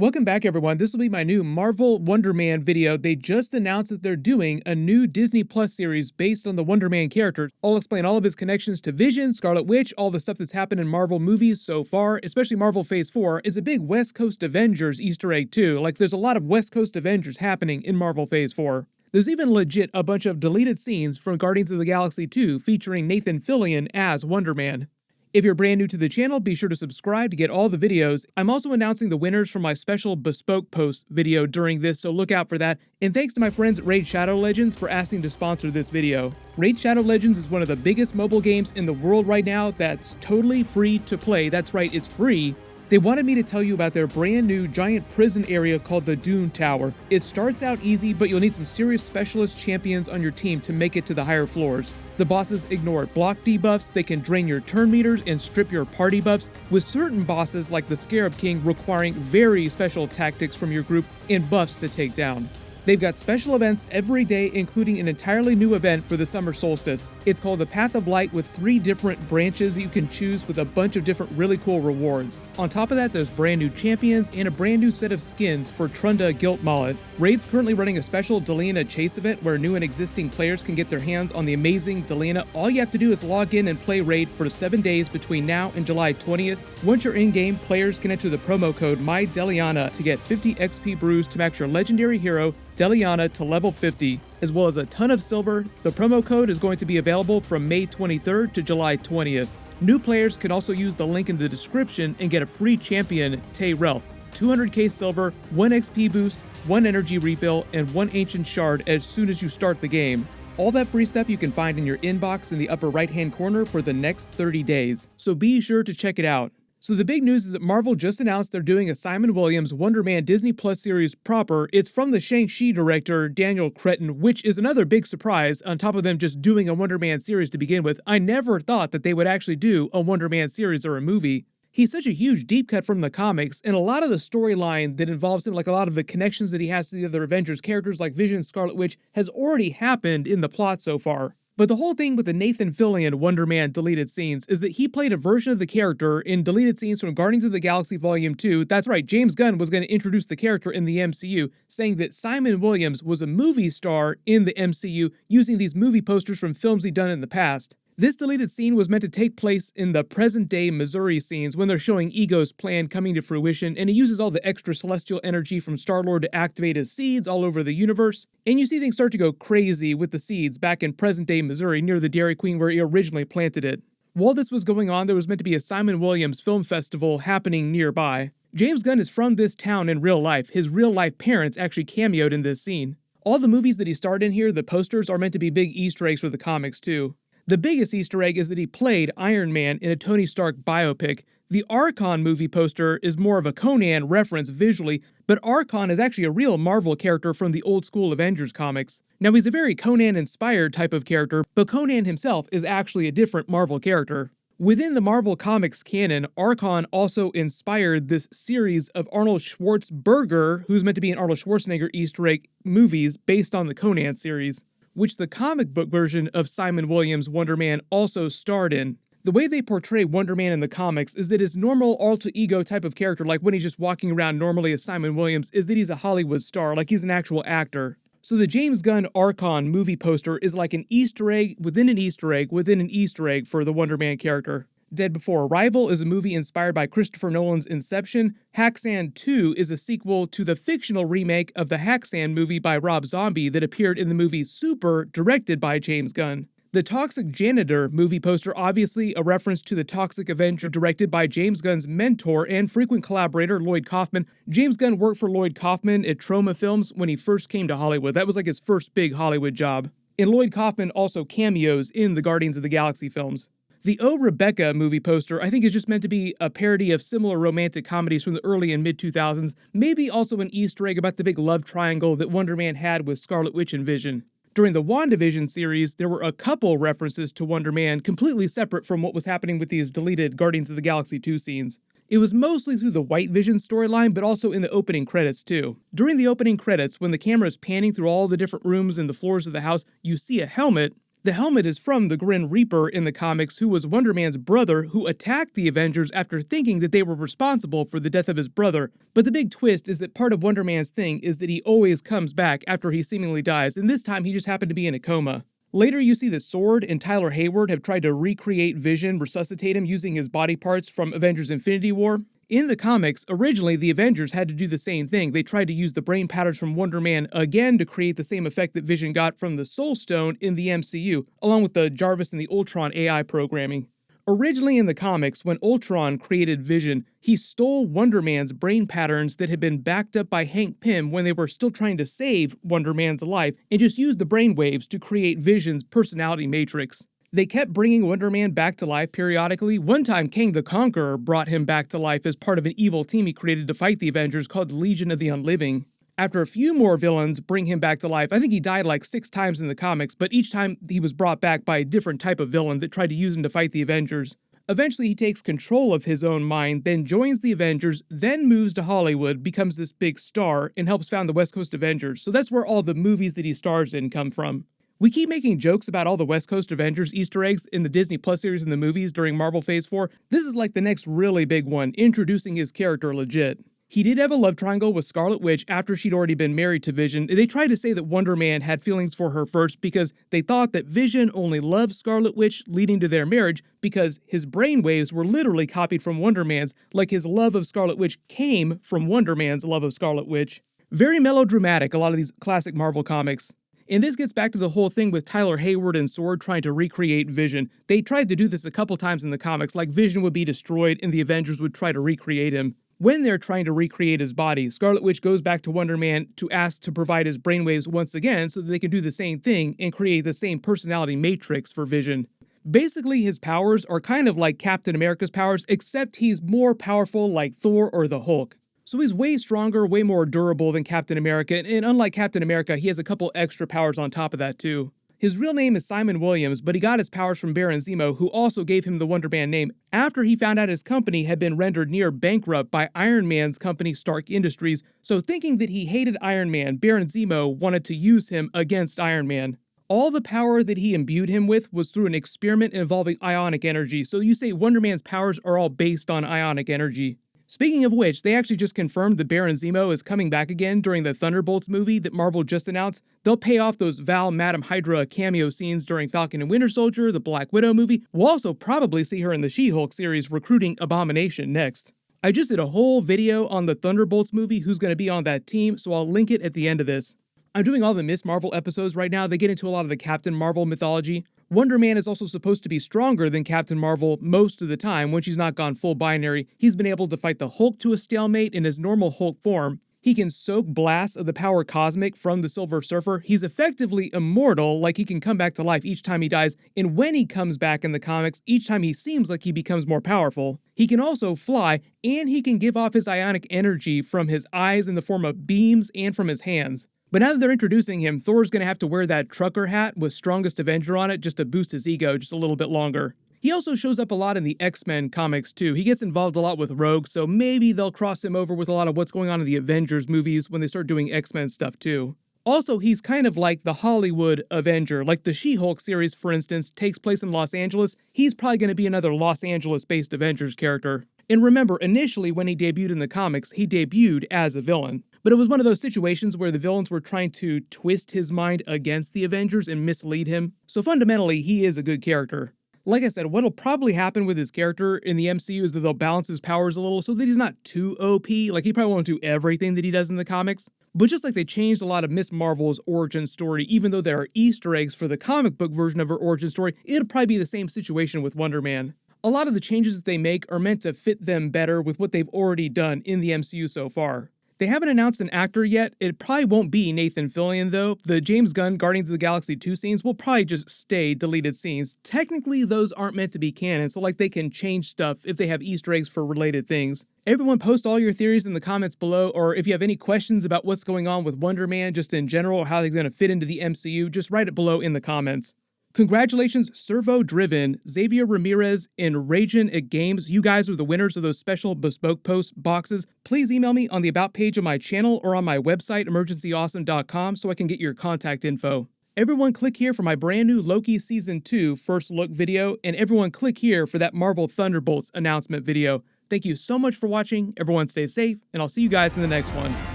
Welcome back, everyone. This will be my new Marvel Wonder Man video. They just announced that they're doing a new Disney Plus series based on the Wonder Man character. I'll explain all of his connections to Vision, Scarlet Witch, all the stuff that's happened in Marvel movies so far, especially Marvel Phase 4 is a big West Coast Avengers Easter egg too. Like, there's a lot of West Coast Avengers happening in Marvel Phase 4. There's even legit a bunch of deleted scenes from Guardians of the Galaxy 2 featuring Nathan Fillion as Wonder Man. If you're brand new to the channel, be sure to subscribe to get all the videos. I'm also announcing the winners for my special bespoke post video during this, so look out for that. And thanks to my friends at Raid Shadow Legends for asking to sponsor this video. Raid Shadow Legends is one of the biggest mobile games in the world right now that's totally free to play. That's right, it's free. They wanted me to tell you about their brand new giant prison area called the Dune Tower. It starts out easy, but you'll need some serious specialist champions on your team to make it to the higher floors. The bosses ignore block debuffs, they can drain your turn meters and strip your party buffs, with certain bosses like the Scarab King requiring very special tactics from your group and buffs to take down. They've got special events every day, including an entirely new event for the summer solstice. It's called the Path of Light with 3 different branches that you can choose with a bunch of different really cool rewards. On top of that, there's brand new champions and a brand new set of skins for Trunda Gilt Mallet. Raid's currently running a special Delena Chase event where new and existing players can get their hands on the amazing Delena. All you have to do is log in and play Raid for 7 days between now and July 20th. Once you're in-game, players can enter the promo code MyDeliana to get 50 XP brews to max your legendary hero Deliana to level 50, as well as a ton of silver. The promo code is going to be available from May 23rd to July 20th. New players can also use the link in the description and get a free champion, Tay Relf, 200k silver, 1 XP boost, 1 energy refill, and 1 ancient shard as soon as you start the game. All that free stuff you can find in your inbox in the upper right-hand corner for the next 30 days, so be sure to check it out. So the big news is that Marvel just announced they're doing a Simon Williams Wonder Man Disney Plus series proper. It's from the Shang-Chi director, Daniel Cretton, which is another big surprise on top of them just doing a Wonder Man series to begin with. I never thought that they would actually do a Wonder Man series or a movie. He's such a huge deep cut from the comics, and a lot of the storyline that involves him, like a lot of the connections that he has to the other Avengers characters like Vision, Scarlet Witch, has already happened in the plot so far. But the whole thing with the Nathan Fillion Wonder Man deleted scenes is that he played a version of the character in deleted scenes from Guardians of the Galaxy Volume 2. That's right, James Gunn was going to introduce the character in the MCU, saying that Simon Williams was a movie star in the MCU using these movie posters from films he'd done in the past. This deleted scene was meant to take place in the present-day Missouri scenes when they're showing Ego's plan coming to fruition, and he uses all the extra celestial energy from Star-Lord to activate his seeds all over the universe. And you see things start to go crazy with the seeds back in present-day Missouri near the Dairy Queen where he originally planted it. While this was going on, there was meant to be a Simon Williams film festival happening nearby. James Gunn is from this town in real life. His real-life parents actually cameoed in this scene. All the movies that he starred in here, the posters, are meant to be big Easter eggs for the comics too. The biggest Easter egg is that he played Iron Man in a Tony Stark biopic. The Archon movie poster is more of a Conan reference visually, but Archon is actually a real Marvel character from the old school Avengers comics. Now, he's a very Conan-inspired type of character, but Conan himself is actually a different Marvel character. Within the Marvel Comics canon, Archon also inspired this series of Arnold Schwarzenegger, who's meant to be an Arnold Schwarzenegger Easter egg movies based on the Conan series, which the comic book version of Simon Williams' Wonder Man also starred in. The way they portray Wonder Man in the comics is that his normal alter ego type of character, like when he's just walking around normally as Simon Williams, is that he's a Hollywood star, like he's an actual actor. So the James Gunn Archon movie poster is like an Easter egg within an Easter egg within an Easter egg for the Wonder Man character. Dead Before Arrival is a movie inspired by Christopher Nolan's Inception. Hack-Sack 2 is a sequel to the fictional remake of the Hack-Sack movie by Rob Zombie that appeared in the movie Super, directed by James Gunn. The Toxic Janitor movie poster, obviously a reference to the Toxic Avenger directed by James Gunn's mentor and frequent collaborator Lloyd Kaufman. James Gunn worked for Lloyd Kaufman at Troma Films when he first came to Hollywood. That was like his first big Hollywood job. And Lloyd Kaufman also cameos in the Guardians of the Galaxy films. The Oh Rebecca movie poster, I think, is just meant to be a parody of similar romantic comedies from the early and mid-2000s, maybe also an Easter egg about the big love triangle that Wonder Man had with Scarlet Witch and Vision. During the WandaVision series, there were a couple references to Wonder Man completely separate from what was happening with these deleted Guardians of the Galaxy 2 scenes. It was mostly through the White Vision storyline, but also in the opening credits too. During the opening credits, when the camera is panning through all the different rooms and the floors of the house, you see a helmet, The helmet is from the Grim Reaper in the comics, who was Wonder Man's brother who attacked the Avengers after thinking that they were responsible for the death of his brother. But the big twist is that part of Wonder Man's thing is that he always comes back after he seemingly dies, and this time he just happened to be in a coma. Later, you see that Sword and Tyler Hayward have tried to recreate Vision, resuscitate him using his body parts from Avengers Infinity War. In the comics, originally the Avengers had to do the same thing. They tried to use the brain patterns from Wonder Man again to create the same effect that Vision got from the Soul Stone in the MCU, along with the Jarvis and the Ultron AI programming. Originally in the comics, when Ultron created Vision, he stole Wonder Man's brain patterns that had been backed up by Hank Pym when they were still trying to save Wonder Man's life, and just used the brain waves to create Vision's personality matrix. They kept bringing Wonder Man back to life periodically. One time, Kang the Conqueror brought him back to life as part of an evil team he created to fight the Avengers called the Legion of the Unliving. After a few more villains bring him back to life, I think he died like 6 times in the comics, but each time he was brought back by a different type of villain that tried to use him to fight the Avengers. Eventually he takes control of his own mind, then joins the Avengers, then moves to Hollywood, becomes this big star, and helps found the West Coast Avengers, so that's where all the movies that he stars in come from. We keep making jokes about all the West Coast Avengers Easter eggs in the Disney Plus series and the movies during Marvel Phase 4. This is like the next really big one, introducing his character legit. He did have a love triangle with Scarlet Witch after she'd already been married to Vision. They tried to say that Wonder Man had feelings for her first because they thought that Vision only loved Scarlet Witch, leading to their marriage because his brainwaves were literally copied from Wonder Man's, like his love of Scarlet Witch came from Wonder Man's love of Scarlet Witch. Very melodramatic, a lot of these classic Marvel comics. And this gets back to the whole thing with Tyler Hayward and Sword trying to recreate Vision. They tried to do this a couple times in the comics, like Vision would be destroyed and the Avengers would try to recreate him. When they're trying to recreate his body, Scarlet Witch goes back to Wonder Man to ask to provide his brainwaves once again so that they can do the same thing and create the same personality matrix for Vision. Basically, his powers are kind of like Captain America's powers, except he's more powerful like Thor or the Hulk. So he's way stronger, way more durable than Captain America, and unlike Captain America, he has a couple extra powers on top of that too. His real name is Simon Williams, but he got his powers from Baron Zemo, who also gave him the Wonder Man name after he found out his company had been rendered near bankrupt by Iron Man's company Stark Industries, so thinking that he hated Iron Man, Baron Zemo wanted to use him against Iron Man. All the power that he imbued him with was through an experiment involving ionic energy, so you say Wonder Man's powers are all based on ionic energy. Speaking of which, they actually just confirmed that Baron Zemo is coming back again during the Thunderbolts movie that Marvel just announced. They'll pay off those Val Madam Hydra cameo scenes during Falcon and Winter Soldier, the Black Widow movie. We'll also probably see her in the She-Hulk series recruiting Abomination next. I just did a whole video on the Thunderbolts movie, who's going to be on that team, so I'll link it at the end of this. I'm doing all the Miss Marvel episodes right now. They get into a lot of the Captain Marvel mythology. Wonder Man is also supposed to be stronger than Captain Marvel most of the time when she's not gone full binary. He's been able to fight the Hulk to a stalemate in his normal Hulk form. He can soak blasts of the power cosmic from the Silver Surfer. He's effectively immortal, like he can come back to life each time he dies, and when he comes back in the comics, each time he seems like he becomes more powerful. He can also fly, and he can give off his ionic energy from his eyes in the form of beams and from his hands. But now that they're introducing him, Thor's gonna have to wear that trucker hat with Strongest Avenger on it just to boost his ego just a little bit longer. He also shows up a lot in the X-Men comics too. He gets involved a lot with Rogue, so maybe they'll cross him over with a lot of what's going on in the Avengers movies when they start doing X-Men stuff too. Also, he's kind of like the Hollywood Avenger, like the She-Hulk series, for instance, takes place in Los Angeles. He's probably going to be another Los Angeles-based Avengers character. And remember, initially when he debuted in the comics, he debuted as a villain. But it was one of those situations where the villains were trying to twist his mind against the Avengers and mislead him. So fundamentally, he is a good character. Like I said, what'll probably happen with his character in the MCU is that they'll balance his powers a little so that he's not too OP. Like, he probably won't do everything that he does in the comics. But just like they changed a lot of Miss Marvel's origin story, even though there are Easter eggs for the comic book version of her origin story, it'll probably be the same situation with Wonder Man. A lot of the changes that they make are meant to fit them better with what they've already done in the MCU so far. They haven't announced an actor yet. It probably won't be Nathan Fillion though. The James Gunn Guardians of the Galaxy 2 scenes will probably just stay deleted scenes. Technically, those aren't meant to be canon, so like they can change stuff if they have Easter eggs for related things. Everyone post all your theories in the comments below, or if you have any questions about what's going on with Wonder Man just in general, or how he's going to fit into the MCU, just write it below in the comments. Congratulations, Servo Driven, Xavier Ramirez, and Ragin at Games. You guys are the winners of those special bespoke post boxes. Please email me on the About page of my channel or on my website, emergencyawesome.com, so I can get your contact info. Everyone click here for my brand new Loki Season 2 first look video, and everyone click here for that Marvel Thunderbolts announcement video. Thank you so much for watching, everyone stay safe, and I'll see you guys in the next one.